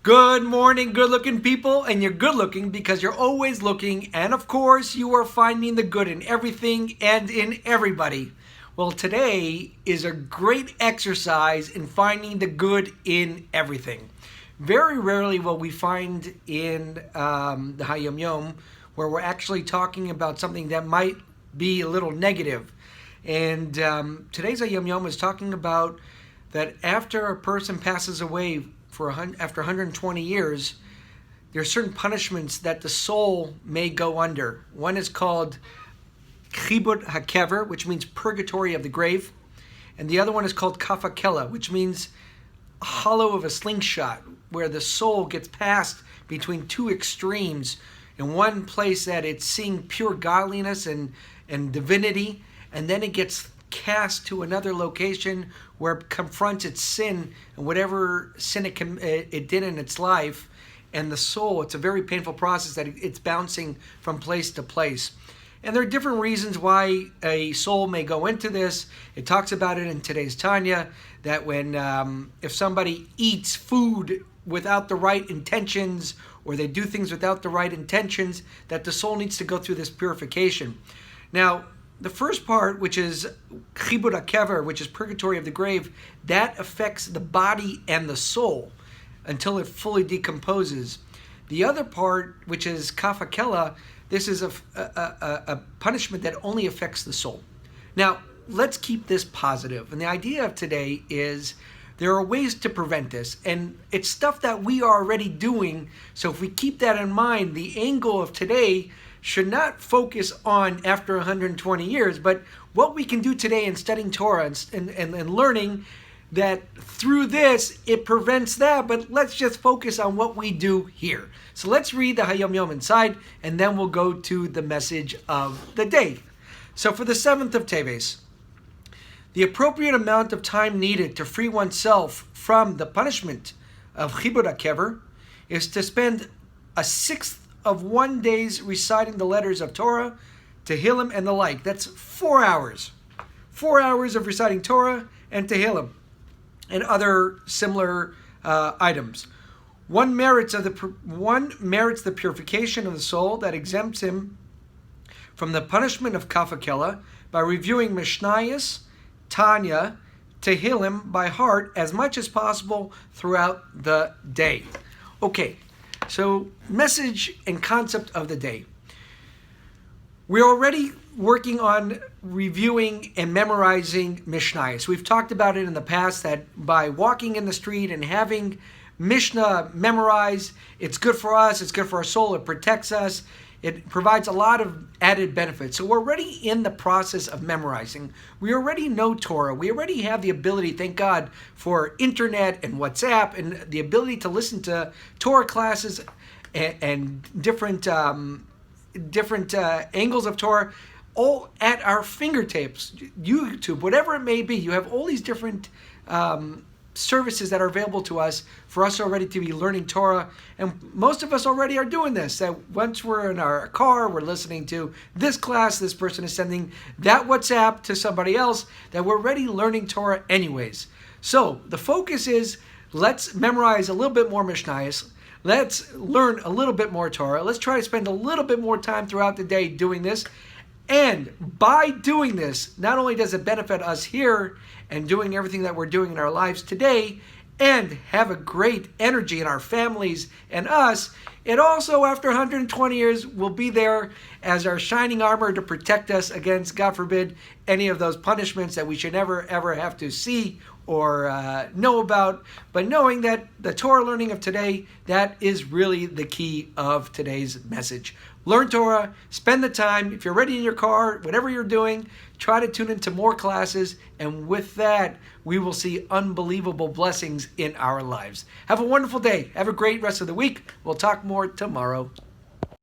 Good morning, good-looking people, and you're good-looking because you're always looking, and of course, you are finding the good in everything and in everybody. Well, today is a great exercise in finding the good in everything. Very rarely will we find in the Hayom Yom where we're actually talking about something that might be a little negative. And today's Hayom Yom is talking about that after a person passes away after 120 years, there are certain punishments that the soul may go under. One is called chibud hakever, which means purgatory of the grave, and the other one is called kafakela, which means a hollow of a slingshot, where the soul gets passed between two extremes. In one place that it's seeing pure godliness and divinity, and then it gets cast to another location where it confronts its sin and whatever sin it did in its life. And the soul, it's a very painful process that it's bouncing from place to place. And there are different reasons why a soul may go into this. It talks about it in today's Tanya, that when if somebody eats food without the right intentions, or they do things without the right intentions, that the soul needs to go through this purification. Now, the first part, which is chibud hakever, which is purgatory of the grave, that affects the body and the soul until it fully decomposes. The other part, which is kafakela, this is a punishment that only affects the soul. Now, let's keep this positive. And the idea of today is there are ways to prevent this. And it's stuff that we are already doing. So if we keep that in mind, the angle of today should not focus on after 120 years, but what we can do today in studying Torah and learning that through this, it prevents that, but let's just focus on what we do here. So let's read the Hayom Yom inside, and then we'll go to the message of the day. So for the 7th of Teves, the appropriate amount of time needed to free oneself from the punishment of chibud hakever is to spend a sixth of 1 day's reciting the letters of Torah, Tehillim, and the like. That's 4 hours. 4 hours of reciting Torah and Tehillim and other similar items. One merits the purification of the soul that exempts him from the punishment of kafakela by reviewing Mishnayos, Tanya, Tehillim by heart as much as possible throughout the day. Okay. So, message and concept of the day. We're already working on reviewing and memorizing Mishnayos. We've talked about it in the past that by walking in the street and having Mishnah memorized, it's good for us, it's good for our soul, it protects us, it provides a lot of added benefits. So we're already in the process of memorizing. We already know Torah. We already have the ability, thank God, for internet and WhatsApp and the ability to listen to Torah classes and different angles of Torah, all at our fingertips. YouTube, whatever it may be, you have all these different services that are available to us for us already to be learning Torah, and most of us already are doing this. That once we're in our car, we're listening to this class, this person is sending that WhatsApp to somebody else, that we're already learning Torah anyways. So the focus is, let's memorize a little bit more Mishnayos, let's learn a little bit more Torah, let's try to spend a little bit more time throughout the day doing this. And by doing this, not only does it benefit us here and doing everything that we're doing in our lives today and have a great energy in our families and us, it also, after 120 years, will be there as our shining armor to protect us against, God forbid, any of those punishments that we should never, ever have to see or know about. But knowing that the Torah learning of today, that is really the key of today's message. Learn Torah, spend the time. If you're already in your car, whatever you're doing, try to tune into more classes. And with that, we will see unbelievable blessings in our lives. Have a wonderful day. Have a great rest of the week. We'll talk more tomorrow.